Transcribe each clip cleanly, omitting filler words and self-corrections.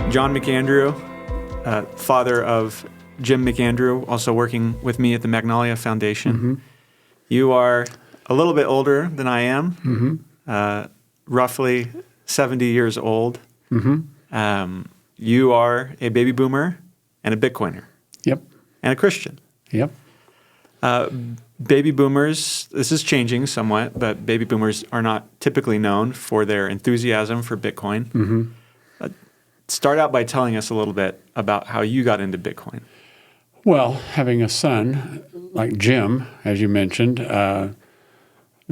John McAndrew, father of Jim McAndrew, also working with me at the Magnolia Foundation. Mm-hmm. You are a little bit older than I am, roughly 70 years old. Mm-hmm. You are a baby boomer and a Bitcoiner. Yep. And a Christian. Yep. Baby boomers, this is changing somewhat, but baby boomers are not typically known for their enthusiasm for Bitcoin. Mm-hmm. Start out by telling us a little bit about how you got into Bitcoin. Well, having a son like Jim, as you mentioned,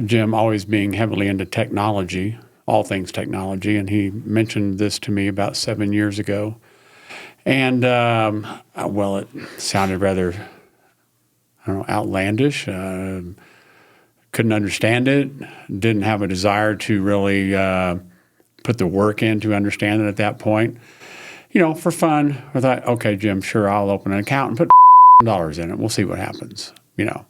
Jim always being heavily into technology, all things technology, and he mentioned this to me about 7 years ago. And, well, it sounded rather, I don't know, outlandish. Couldn't understand it, didn't have a desire to really put the work in to understand it at that point. You know, for fun, I thought, okay, Jim, sure, I'll open an account and put dollars in it. We'll see what happens, you know.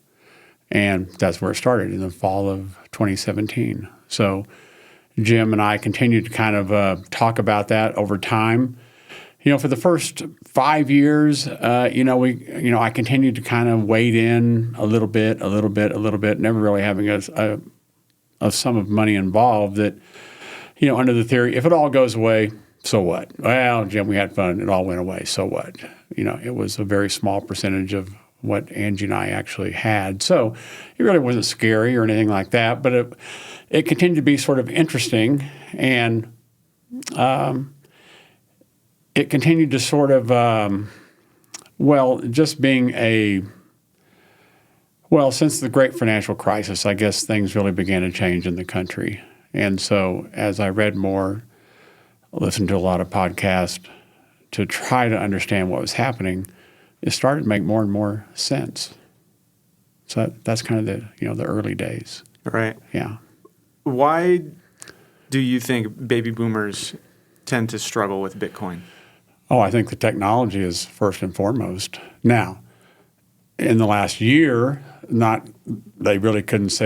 And that's where it started in the fall of 2017. So Jim and I continued to kind of talk about that over time. You know, for the first 5 years, I continued to kind of wade in a little bit, never really having a sum of money involved that, you know, under the theory, if it all goes away, so what? Well, Jim, we had fun. It all went away. So what? You know, it was a very small percentage of what Angie and I actually had. So it really wasn't scary or anything like that, but it continued to be sort of interesting, and it continued to sort of, just being since the great financial crisis, I guess things really began to change in the country. And so as I read more, listened to a lot of podcasts to try to understand what was happening, it started to make more and more sense. So that's kind of the early days. Right. Yeah. Why do you think baby boomers tend to struggle with Bitcoin? Oh, I think the technology is first and foremost. Now, in the last year, they really couldn't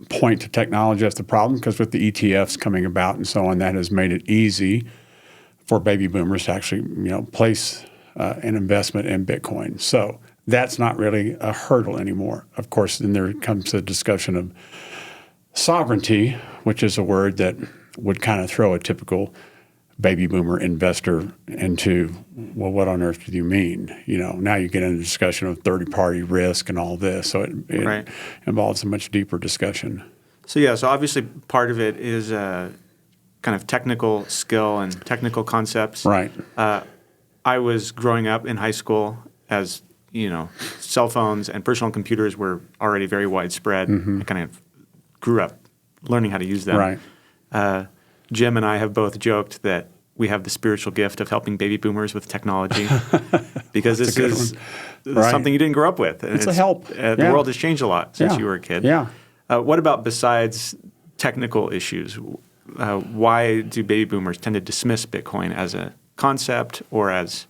point to technology as the problem, because with the ETFs coming about and so on, that has made it easy for baby boomers to actually, place an investment in Bitcoin. So that's not really a hurdle anymore. Of course, then there comes the discussion of sovereignty, which is a word that would kind of throw a typical baby boomer investor into, well, what on earth do you mean? You know, now you get into the discussion of third-party risk and all this, so it right. involves a much deeper discussion. So obviously part of it is kind of technical skill and technical concepts. Right. I was growing up in high school as, cell phones and personal computers were already very widespread. Mm-hmm. I kind of grew up learning how to use them. Right. Jim and I have both joked that we have the spiritual gift of helping baby boomers with technology because this is something you didn't grow up with. It's a help. The world has changed a lot since you were a kid. Yeah. What about besides technical issues? Why do baby boomers tend to dismiss Bitcoin as a concept or as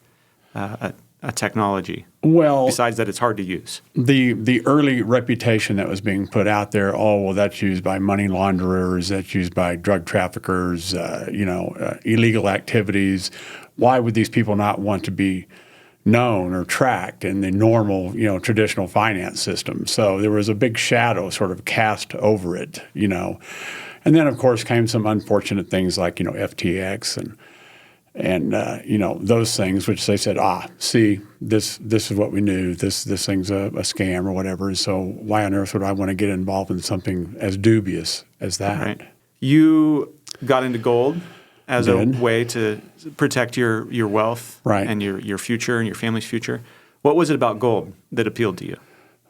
a technology? Well, besides that, it's hard to use. The early reputation that was being put out there, that's used by money launderers, that's used by drug traffickers, illegal activities. Why would these people not want to be known or tracked in the normal, traditional finance system? So there was a big shadow sort of cast over it, And then, of course, came some unfortunate things like, FTX and those things, which they said, see, this is what we knew. This thing's a scam or whatever. So why on earth would I want to get involved in something as dubious as that? Right. You got into gold as a way to protect your wealth and your future and your family's future. What was it about gold that appealed to you?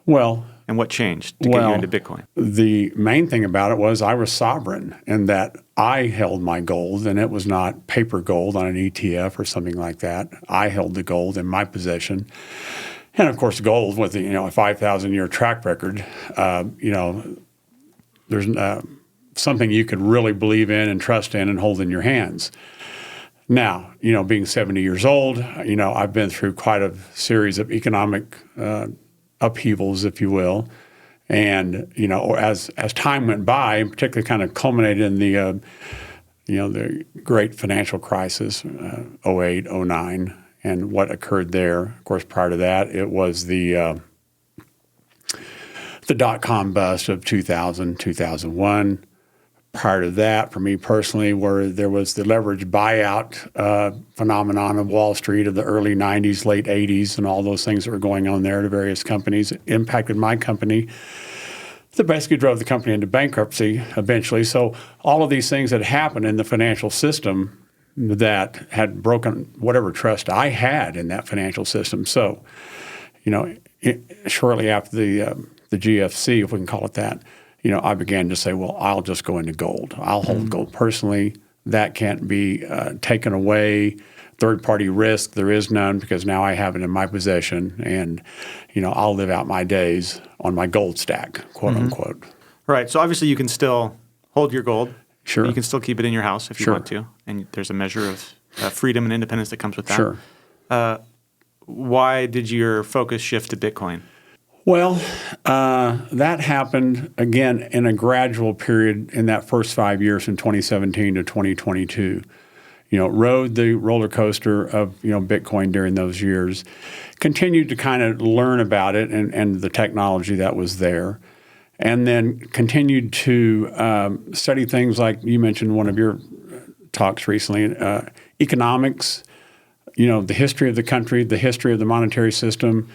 Well, and what changed to get you into Bitcoin? The main thing about it was I was sovereign in that I held my gold, and it was not paper gold on an ETF or something like that. I held the gold in my possession. And, of course, gold with a 5,000-year track record, there's something you could really believe in and trust in and hold in your hands. Now, being 70 years old, I've been through quite a series of economic upheavals, if you will. And, as time went by, particularly kind of culminated in the, the great financial crisis, 08, 09, and what occurred there. Of course, prior to that, it was the dot-com bust of 2000, 2001. Prior to that, for me personally, where there was the leverage buyout phenomenon of Wall Street of the early 90s, late 80s, and all those things that were going on there to various companies. It impacted my company. That basically drove the company into bankruptcy eventually. So all of these things that happened in the financial system that had broken whatever trust I had in that financial system. So, shortly after the GFC, if we can call it that, I began to say, well, I'll just go into gold. I'll hold gold personally. That can't be taken away. Third-party risk, there is none because now I have it in my possession, and I'll live out my days on my gold stack, quote unquote. Right. So obviously you can still hold your gold. Sure. You can still keep it in your house if you want to, and there's a measure of freedom and independence that comes with that. Sure. Why did your focus shift to Bitcoin? Well, that happened, again, in a gradual period in that first 5 years from 2017 to 2022. Rode the roller coaster of, Bitcoin during those years, continued to kind of learn about it and the technology that was there, and then continued to study things like you mentioned one of your talks recently, economics, the history of the country, the history of the monetary system,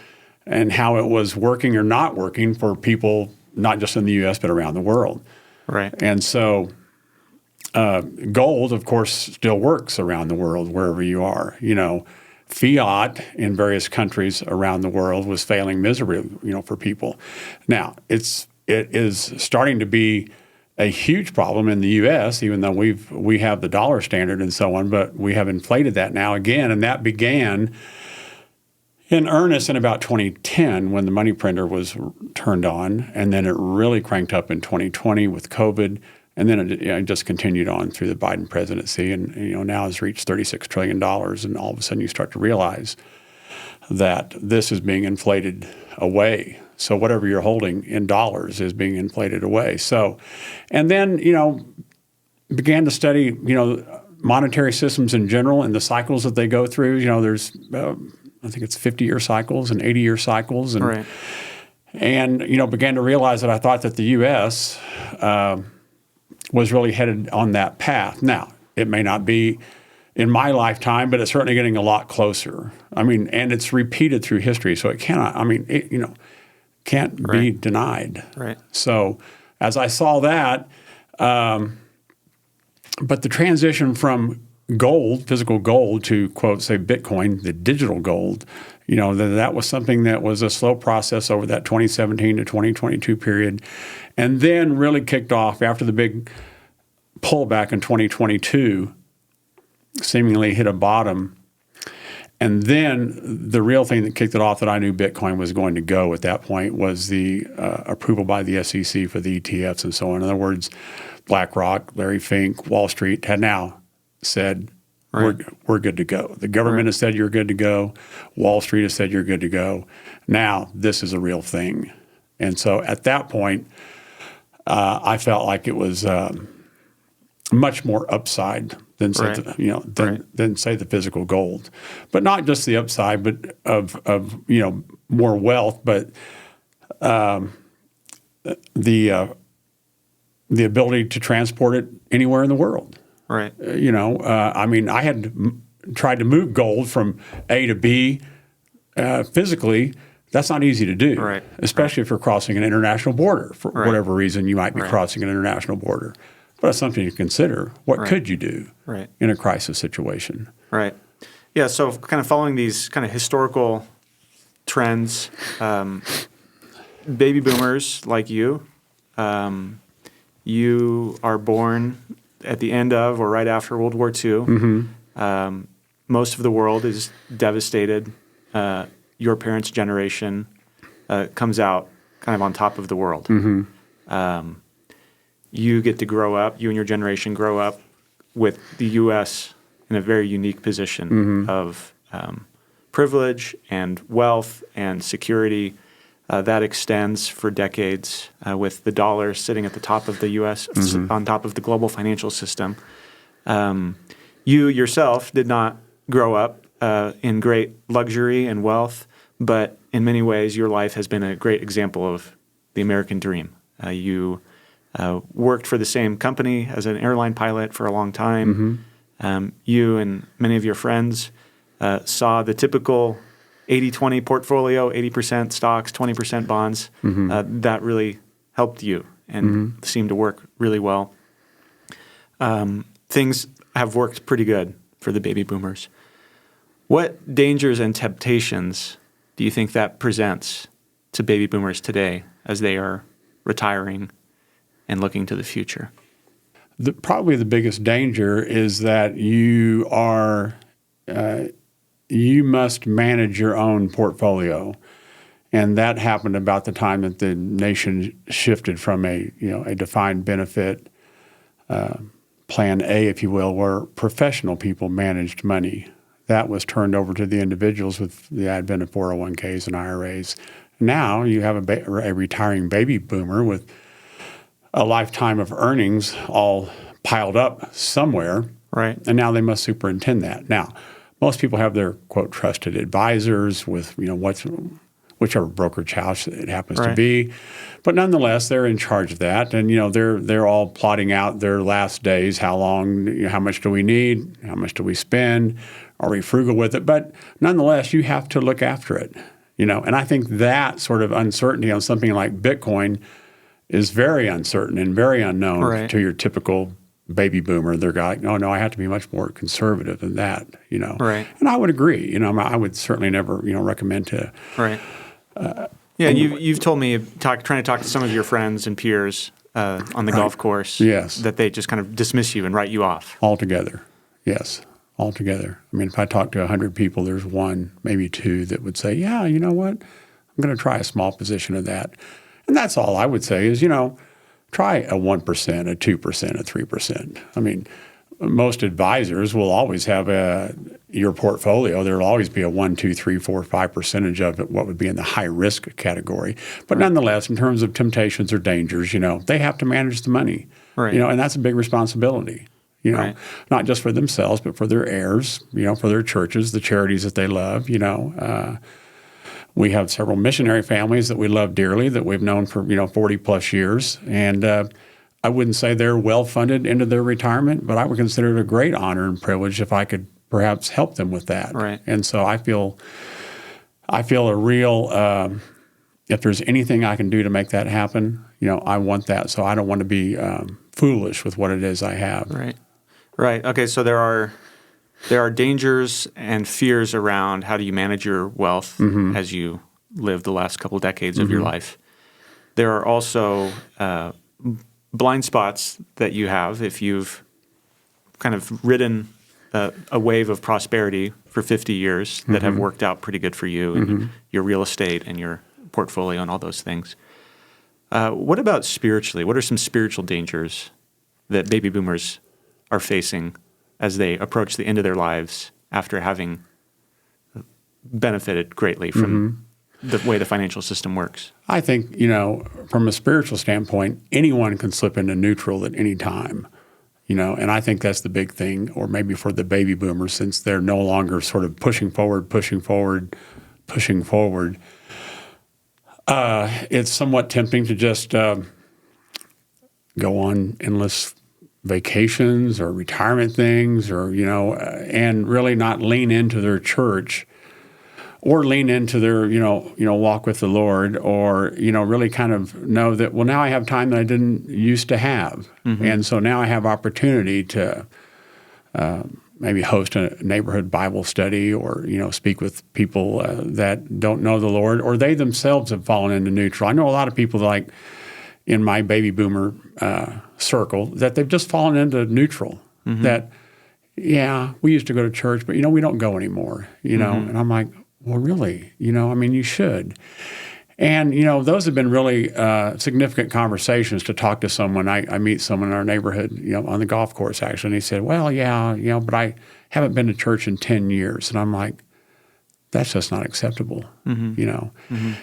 and how it was working or not working for people, not just in the U.S., but around the world. Right. And so gold, of course, still works around the world, wherever you are. Fiat in various countries around the world was failing miserably, for people. Now, it is starting to be a huge problem in the U.S., even though we have the dollar standard and so on, but we have inflated that now again, and that began in earnest in about 2010 when the money printer was turned on, and then it really cranked up in 2020 with COVID, and then it just continued on through the Biden presidency, and now has reached $36 trillion, and all of a sudden you start to realize that this is being inflated away. So whatever you're holding in dollars is being inflated away. So, and then, began to study, monetary systems in general and the cycles that they go through. There's I think it's 50-year cycles and 80-year cycles. And, right. And began to realize that I thought that the U.S. Was really headed on that path. Now, it may not be in my lifetime, but it's certainly getting a lot closer. And it's repeated through history, so it cannot, can't be denied. Right. So as I saw that, but the transition from gold, physical gold, to, quote, say Bitcoin, the digital gold, that was something that was a slow process over that 2017 to 2022 period, and then really kicked off after the big pullback in 2022, seemingly hit a bottom. And then the real thing that kicked it off that I knew Bitcoin was going to go at that point was the approval by the SEC for the ETFs and so on. In other words, BlackRock, Larry Fink, Wall Street had now said, right, we're good to go. The government has said you're good to go. Wall Street has said you're good to go. Now this is a real thing. And so at that point, I felt like it was much more upside than say, than say the physical gold, but not just the upside, but of more wealth, but the ability to transport it anywhere in the world. Right. I had tried to move gold from A to B physically. That's not easy to do, right, especially if you're crossing an international border for whatever reason you might be crossing an international border. But that's something to consider. What could you do in a crisis situation? Right. Yeah, so kind of following these kind of historical trends, baby boomers like you are born at the end of or right after World War II. Mm-hmm. Most of the world is devastated. Your parents' generation comes out kind of on top of the world. Mm-hmm. You get to grow up, you and your generation grow up with the U.S. in a very unique position of privilege and wealth and security that extends for decades with the dollar sitting at the top of the U.S., on top of the global financial system. You yourself did not grow up in great luxury and wealth, but in many ways your life has been a great example of the American dream. You worked for the same company as an airline pilot for a long time. You and many of your friends saw the typical 80-20 portfolio, 80% stocks, 20% bonds. That really helped you and seemed to work really well. Things have worked pretty good for the baby boomers. What dangers and temptations do you think that presents to baby boomers today as they are retiring and looking to the future? Probably the biggest danger is that you must manage your own portfolio. And that happened about the time that the nation shifted from a defined benefit plan A, if you will, where professional people managed money. That was turned over to the individuals with the advent of 401ks and IRAs. Now you have a retiring baby boomer with a lifetime of earnings all piled up somewhere, right? And now they must superintend that. Now, most people have their, quote, trusted advisors with, whichever brokerage house it happens to be. But nonetheless, they're in charge of that. And, they're all plotting out their last days, how long, how much do we need, how much do we spend, are we frugal with it? But nonetheless, you have to look after it, And I think that sort of uncertainty on something like Bitcoin is very uncertain and very unknown to your typical baby boomer. They're like, oh, no, I have to be much more conservative than that, Right. And I would agree. I would certainly never, recommend to. Right. You've told me, trying to talk to some of your friends and peers on the golf course, that they just kind of dismiss you and write you off. Altogether, yes, altogether. I mean, if I talk to 100 people, there's one, maybe two that would say, yeah, you know what, I'm going to try a small position of that. And that's all I would say is, try a 1%, a 2%, a 3%. I mean, most advisors will always have your portfolio. There will always be a 1, 2, 3, 4, 5% of it, what would be in the high risk category. But nonetheless, in terms of temptations or dangers, they have to manage the money. Right. And that's a big responsibility. Not just for themselves, but for their heirs. For their churches, the charities that they love. We have several missionary families that we love dearly that we've known for 40 plus years, and I wouldn't say they're well funded into their retirement, but I would consider it a great honor and privilege if I could perhaps help them with that. Right. And so I feel a real if there's anything I can do to make that happen, I want that. So I don't want to be foolish with what it is I have. Right. Right. Okay. So there are dangers and fears around how do you manage your wealth as you live the last couple decades of your life. There are also blind spots that you have if you've kind of ridden a wave of prosperity for 50 years that have worked out pretty good for you and your real estate and your portfolio and all those things. What about spiritually? What are some spiritual dangers that baby boomers are facing as they approach the end of their lives after having benefited greatly from the way the financial system works? I think, from a spiritual standpoint, anyone can slip into neutral at any time, and I think that's the big thing, or maybe for the baby boomers, since they're no longer sort of pushing forward. It's somewhat tempting to just go on endless vacations or retirement things or, and really not lean into their church or lean into their, walk with the Lord or, really kind of know that, well, now I have time that I didn't used to have. And so now I have opportunity to maybe host a neighborhood Bible study or, speak with people that don't know the Lord or they themselves have fallen into neutral. I know a lot of people like in my baby boomer circle that they've just fallen into neutral. That, we used to go to church, but, we don't go anymore, And I'm like, well, really? You should. And, those have been really significant conversations to talk to someone. I meet someone in our neighborhood, on the golf course, actually, and he said, well, but I haven't been to church in 10 years. And I'm like, that's just not acceptable, you know.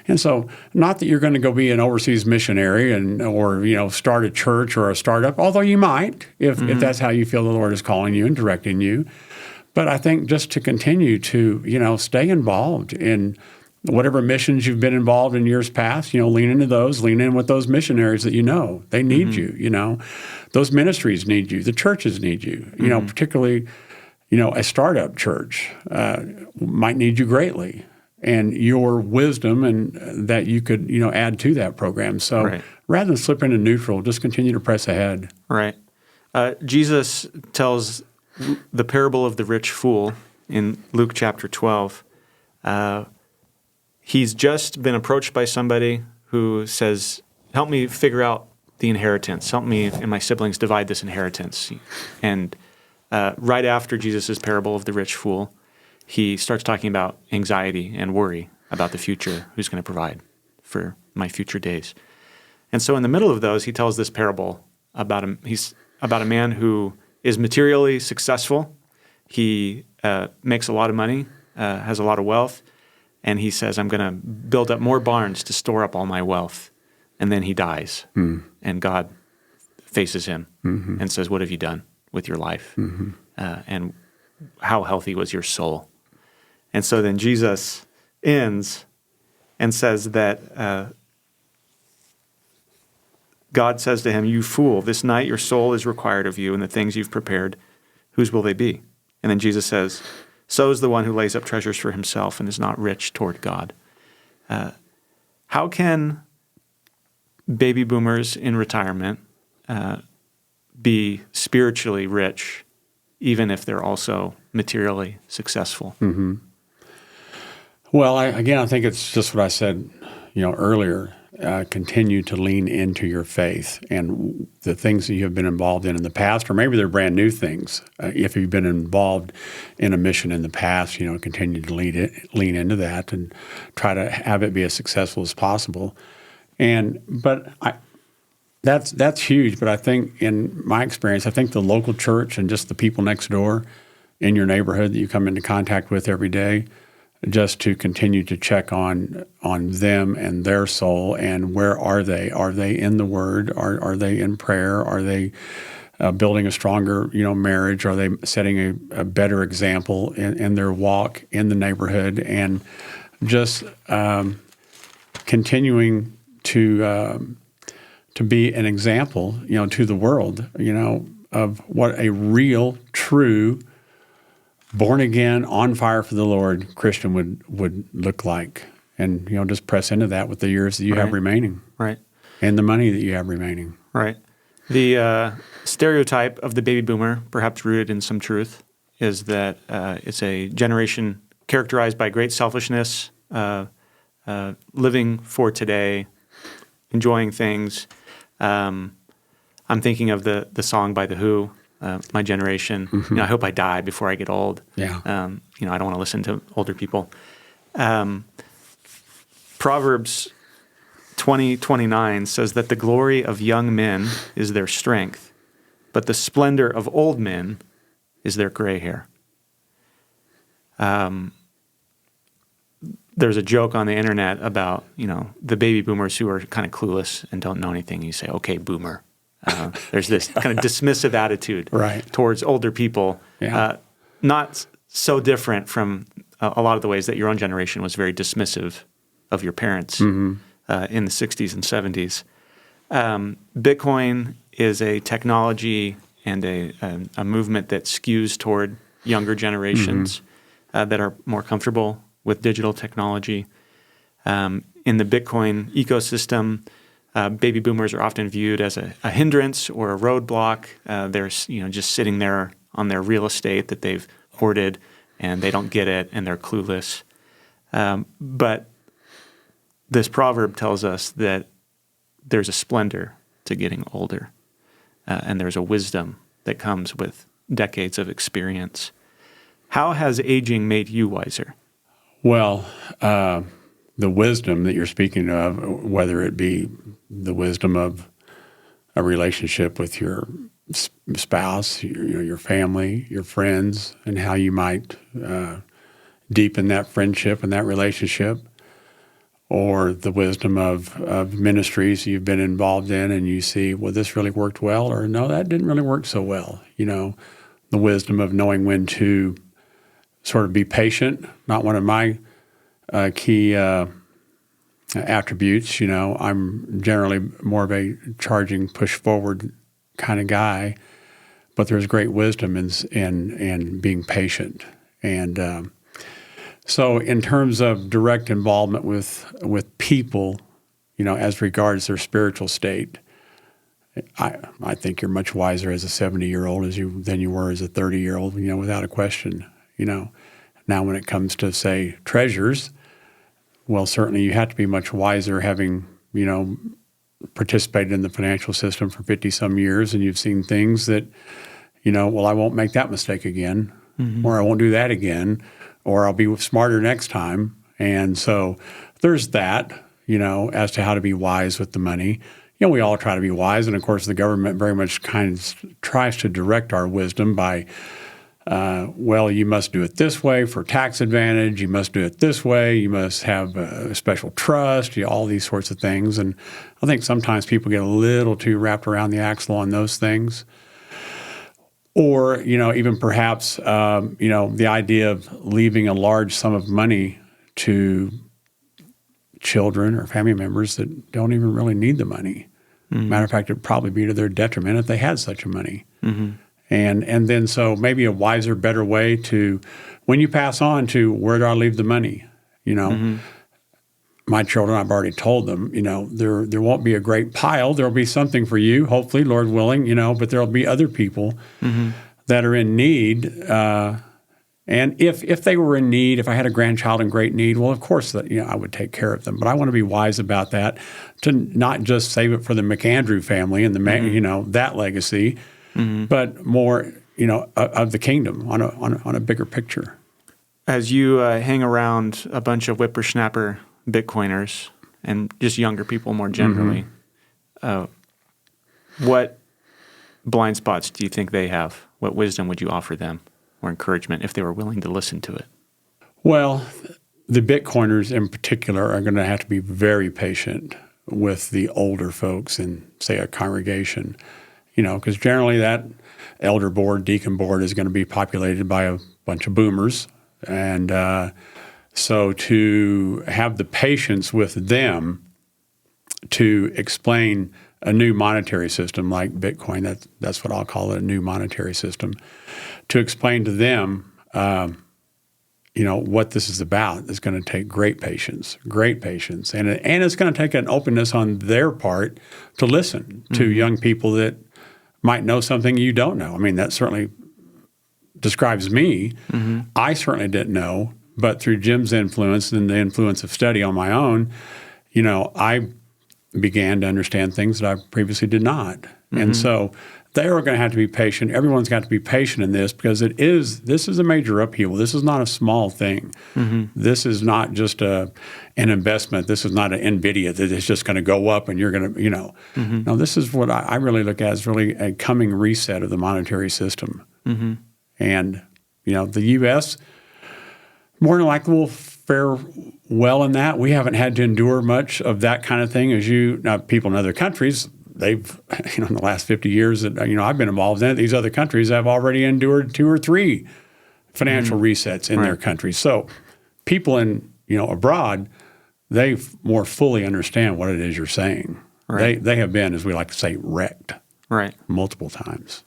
And so, not that you're going to go be an overseas missionary or start a church or a startup, although you might if that's how you feel the Lord is calling you and directing you. But I think just to continue to stay involved in whatever missions you've been involved in years past, lean into those, lean in with those missionaries that they need you, those ministries need you, the churches need you, particularly, a startup church might need you greatly, and your wisdom and that you could, add to that program. So rather than slip into neutral, just continue to press ahead. Right. Jesus tells the parable of the rich fool in Luke chapter 12. He's just been approached by somebody who says, help me figure out the inheritance. Help me and my siblings divide this inheritance. And right after Jesus' parable of the rich fool, he starts talking about anxiety and worry about the future, who's going to provide for my future days. And so in the middle of those, he tells this parable about a man who is materially successful. He makes a lot of money, has a lot of wealth, and he says, I'm going to build up more barns to store up all my wealth. And then he dies, and God faces him and says, what have you done with your life? And how healthy was your soul? And so then Jesus ends and says that God says to him, you fool, this night your soul is required of you, and the things you've prepared, whose will they be? And then Jesus says, so is the one who lays up treasures for himself and is not rich toward God. How can baby boomers in retirement be spiritually rich, even if they're also materially successful? Well, I think it's just what I said, earlier. Continue to lean into your faith and the things that you have been involved in the past, or maybe they're brand new things. If you've been involved in a mission in the past, continue to lean into that and try to have it be as successful as possible. That's huge. But I think in my experience, I think the local church and just the people next door in your neighborhood that you come into contact with every day, just to continue to check on them and their soul, and where are they? Are they in the Word? Are they in prayer? Are they building a stronger, marriage? Are they setting a better example in their walk in the neighborhood? And just continuing to be an example, to the world, of what a real, true, born again, on fire for the Lord Christian would look like. And, just press into that with the years that you have remaining. Right. And the money that you have remaining. Right. The stereotype of the baby boomer, perhaps rooted in some truth, is that it's a generation characterized by great selfishness, living for today, enjoying things. I'm thinking of the song by The Who, My Generation. I hope I die before I get old. Yeah. I don't want to listen to older people. Proverbs 20:29 says that the glory of young men is their strength, but the splendor of old men is their gray hair. There's a joke on the internet about, the baby boomers who are kind of clueless and don't know anything. You say, okay, boomer. There's this kind of dismissive attitude towards older people, not so different from a lot of the ways that your own generation was very dismissive of your parents in the 60s and 70s. Bitcoin is a technology and a movement that skews toward younger generations that are more comfortable with digital technology. In the Bitcoin ecosystem, baby boomers are often viewed as a hindrance or a roadblock. They're just sitting there on their real estate that they've hoarded, and they don't get it, and they're clueless. But this proverb tells us that there's a splendor to getting older, and there's a wisdom that comes with decades of experience. How has aging made you wiser? Well, the wisdom that you're speaking of, whether it be the wisdom of a relationship with your spouse, your family, your friends, and how you might deepen that friendship and that relationship, or the wisdom of ministries you've been involved in and you see, well, this really worked well, or no, that didn't really work so well. The wisdom of knowing when to sort of be patient, not one of my key attributes. I'm generally more of a charging, push forward kind of guy, but there's great wisdom in being patient. And so in terms of direct involvement with people, as regards their spiritual state, I think you're much wiser as a 70-year-old than you were as a 30-year-old, without a question. Now when it comes to, say, treasures, well, certainly you have to be much wiser having, participated in the financial system for 50-some years, and you've seen things that, well, I won't make that mistake again, or I won't do that again, or I'll be smarter next time. And so there's that, as to how to be wise with the money. We all try to be wise, and of course the government very much kind of tries to direct our wisdom by, well, you must do it this way for tax advantage, you must do it this way, you must have a special trust, all these sorts of things. And I think sometimes people get a little too wrapped around the axle on those things. Or, even perhaps, the idea of leaving a large sum of money to children or family members that don't even really need the money. Matter of fact, it'd probably be to their detriment if they had such a money. And then so maybe a wiser, better way to, when you pass on, to where do I leave the money? My children, I've already told them, there won't be a great pile. There'll be something for you, hopefully, Lord willing, but there'll be other people that are in need. And if they were in need, if I had a grandchild in great need, well, of course, I would take care of them. But I want to be wise about that, to not just save it for the McAndrew family and that legacy, but more, of the kingdom on a bigger picture. As you hang around a bunch of whippersnapper Bitcoiners and just younger people more generally, what blind spots do you think they have? What wisdom would you offer them, or encouragement, if they were willing to listen to it? Well, the Bitcoiners in particular are going to have to be very patient with the older folks in, say, a congregation, because generally that elder board, deacon board is going to be populated by a bunch of boomers. And so to have the patience with them to explain a new monetary system like Bitcoin, that's what I'll call it, a new monetary system, to explain to them, what this is about is going to take great patience, and it's going to take an openness on their part to listen to young people that might know something you don't know. I mean, that certainly describes me. I certainly didn't know, but through Jim's influence and the influence of study on my own, I began to understand things that I previously did not. And so they are going to have to be patient. Everyone's got to be patient in this, because this is a major upheaval. This is not a small thing. This is not just an investment. This is not an NVIDIA that is just going to go up and you're going to, No, this is what I really look at as really a coming reset of the monetary system. And, the U.S. more than likely will fare well in that. We haven't had to endure much of that kind of thing now, people in other countries, they've, in the last 50 years that, I've been involved in it, these other countries have already endured 2 or 3 financial resets in their countries. So people abroad, they more fully understand what it is you're saying. They have been, as we like to say, wrecked multiple times.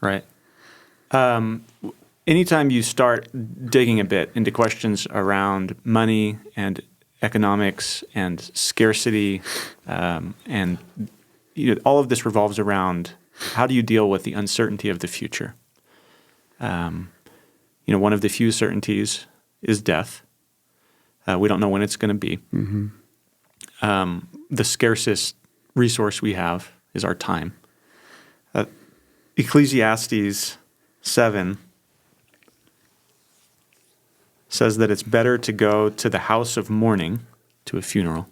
Anytime you start digging a bit into questions around money and economics and scarcity, and all of this revolves around how do you deal with the uncertainty of the future? One of the few certainties is death. We don't know when it's going to be. The scarcest resource we have is our time. Ecclesiastes 7 says that it's better to go to the house of mourning, to a funeral,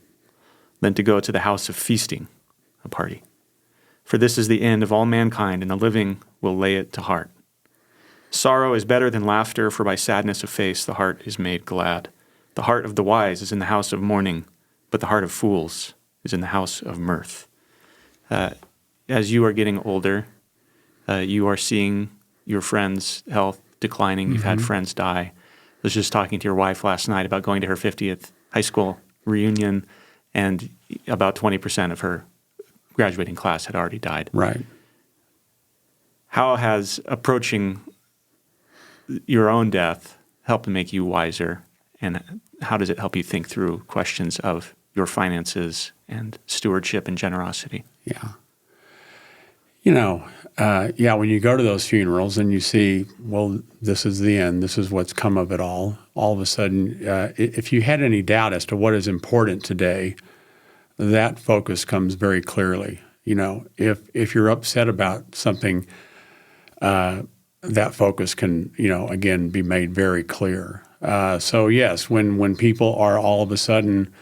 than to go to the house of feasting, a party. For this is the end of all mankind, and the living will lay it to heart. Sorrow is better than laughter, for by sadness of face the heart is made glad. The heart of the wise is in the house of mourning, but the heart of fools is in the house of mirth. As you are getting older, you are seeing your friends' health declining. You've had friends die. I was just talking to your wife last night about going to her 50th high school reunion, and about 20% of her graduating class had already died. Right. How has approaching your own death helped to make you wiser, and how does it help you think through questions of your finances and stewardship and generosity? Yeah. When you go to those funerals and you see, well, this is the end, this is what's come of it all of a sudden, if you had any doubt as to what is important today, that focus comes very clearly. If you're upset about something, that focus can, again, be made very clear. So yes, when people are all of a sudden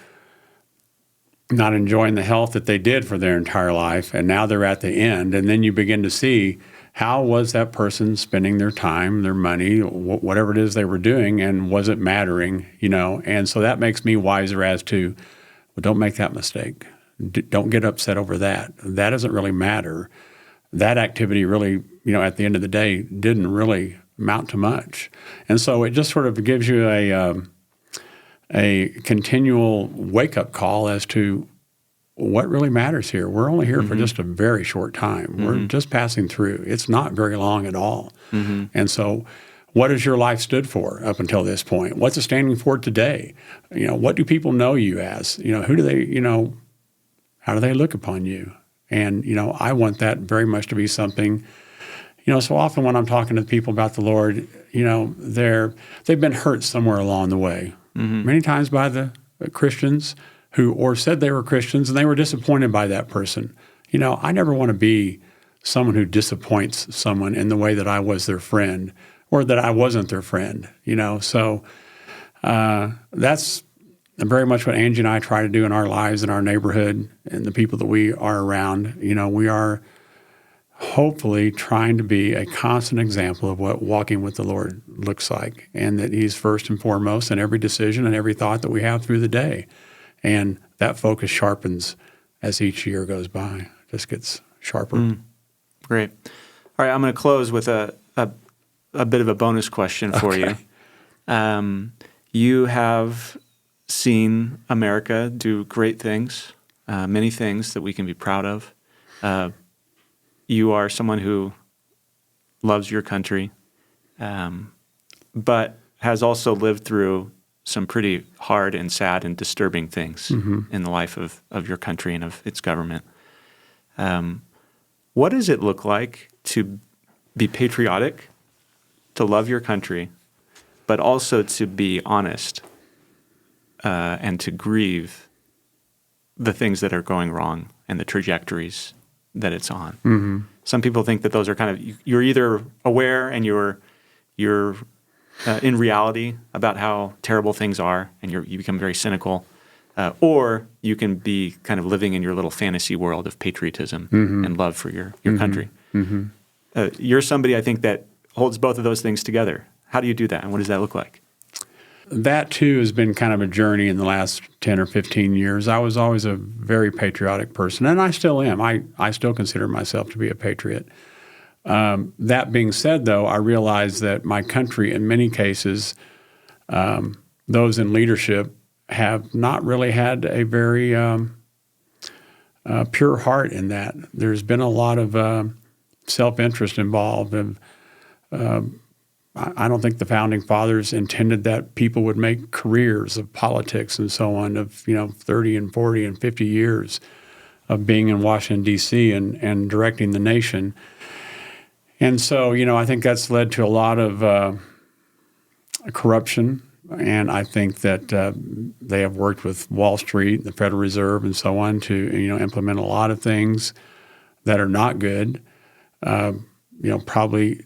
not enjoying the health that they did for their entire life, and now they're at the end, and then you begin to see how was that person spending their time, their money, whatever it is they were doing, and was it mattering, And so that makes me wiser as to, well, don't make that mistake. Don't get upset over that. That doesn't really matter. That activity really, at the end of the day, didn't really amount to much. And so it just sort of gives you a continual wake-up call as to what really matters here. We're only here for just a very short time. We're just passing through. It's not very long at all. And so what has your life stood for up until this point? What's it standing for today? What do people know you as? Who do they, how do they look upon you? And, I want that very much to be something, so often when I'm talking to people about the Lord, they've been hurt somewhere along the way. Many times by the Christians who said they were Christians, and they were disappointed by that person. I never want to be someone who disappoints someone in the way that I was their friend or that I wasn't their friend, So that's very much what Angie and I try to do in our lives, in our neighborhood, and the people that we are around. We are hopefully trying to be a constant example of what walking with the Lord looks like, and that He's first and foremost in every decision and every thought that we have through the day. And that focus sharpens as each year goes by. It just gets sharper. Great. All right, I'm going to close with a bit of a bonus question for you. You have seen America do great things, many things that we can be proud of. You are someone who loves your country, but has also lived through some pretty hard and sad and disturbing things in the life of your country and of its government. What does it look like to be patriotic, to love your country, but also to be honest and to grieve the things that are going wrong and the trajectories that it's on? Some people think that those are kind of, you're either aware and you're in reality about how terrible things are, and you become very cynical, or you can be kind of living in your little fantasy world of patriotism and love for your country. You're somebody, I think, that holds both of those things together. How do you do that, and what does that look like? That, too, has been kind of a journey in the last 10 or 15 years. I was always a very patriotic person, and I still am. I still consider myself to be a patriot. That being said, though, I realize that my country, in many cases, those in leadership have not really had a very pure heart in that. There's been a lot of self-interest involved, and I don't think the Founding Fathers intended that people would make careers of politics and so on of 30 and 40 and 50 years of being in Washington, D.C. and directing the nation. And so, I think that's led to a lot of corruption, and I think that they have worked with Wall Street, the Federal Reserve, and so on to implement a lot of things that are not good. Probably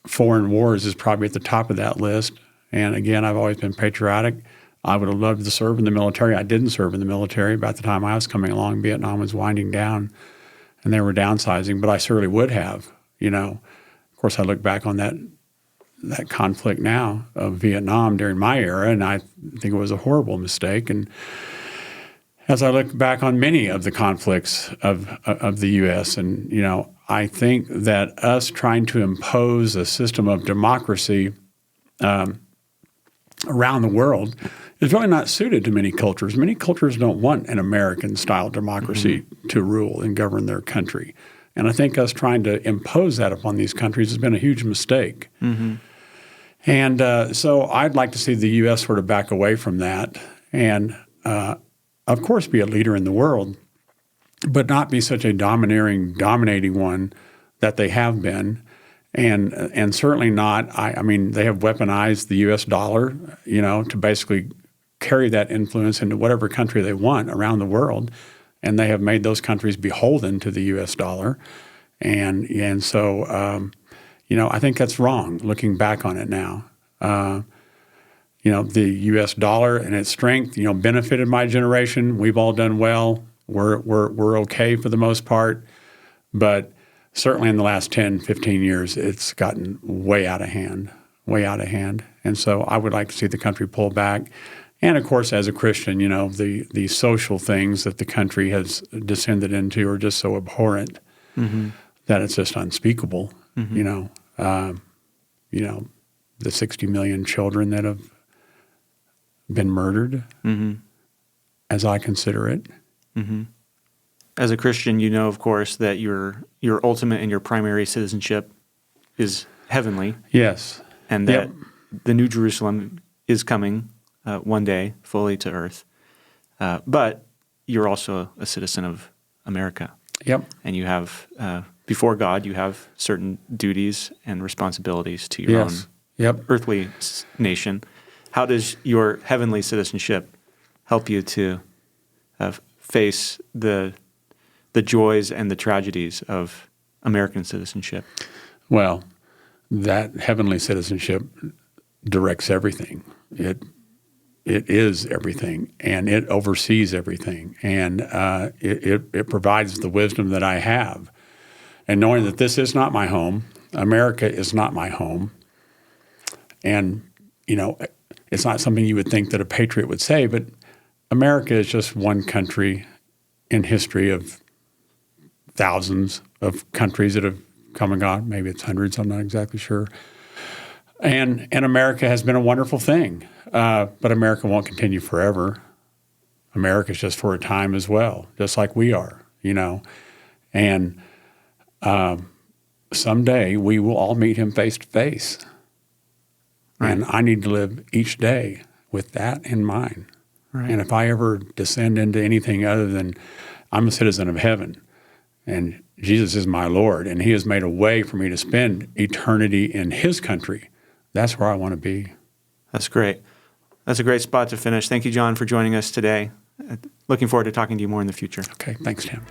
foreign wars is probably at the top of that list. And again, I've always been patriotic. I would have loved to serve in the military. I didn't serve in the military. About the time I was coming along, Vietnam was winding down, and they were downsizing, but I certainly would have. Of course, I look back on that that conflict now of Vietnam during my era, and I think it was a horrible mistake. And as I look back on many of the conflicts of the U.S., and I think that us trying to impose a system of democracy around the world is really not suited to many cultures. Many cultures don't want an American-style democracy to rule and govern their country. And I think us trying to impose that upon these countries has been a huge mistake. And so I'd like to see the U.S. sort of back away from that and, of course, be a leader in the world, but not be such a dominating one that they have been. And certainly not, I mean, they have weaponized the U.S. dollar, to basically carry that influence into whatever country they want around the world. And they have made those countries beholden to the U.S. dollar. And so, I think that's wrong looking back on it now. The U.S. dollar and its strength, benefited my generation. We've all done well. We're okay for the most part. But certainly in the last 10, 15 years, it's gotten way out of hand. And so I would like to see the country pull back. And, of course, as a Christian, the social things that the country has descended into are just so abhorrent that it's just unspeakable. The 60 million children that have been murdered, as I consider it. As a Christian, of course, that your ultimate and your primary citizenship is heavenly. Yes. And that the New Jerusalem is coming one day fully to earth. But you're also a citizen of America. Yep. And you have, before God, you have certain duties and responsibilities to your own earthly nation. How does your heavenly citizenship help you to face the joys and the tragedies of American citizenship? Well, that heavenly citizenship directs everything. It is everything, and it oversees everything, and it provides the wisdom that I have. And knowing that this is not my home, America is not my home, and, it's not something you would think that a patriot would say, but America is just one country in history of thousands of countries that have come and gone. Maybe it's hundreds, I'm not exactly sure. And America has been a wonderful thing, but America won't continue forever. America's just for a time as well, just like we are, And someday we will all meet him face to face. Right. And I need to live each day with that in mind. Right. And if I ever descend into anything other than I'm a citizen of heaven and Jesus is my Lord and he has made a way for me to spend eternity in his country, that's where I want to be. That's great. That's a great spot to finish. Thank you, John, for joining us today. Looking forward to talking to you more in the future. Okay. Thanks, Tim.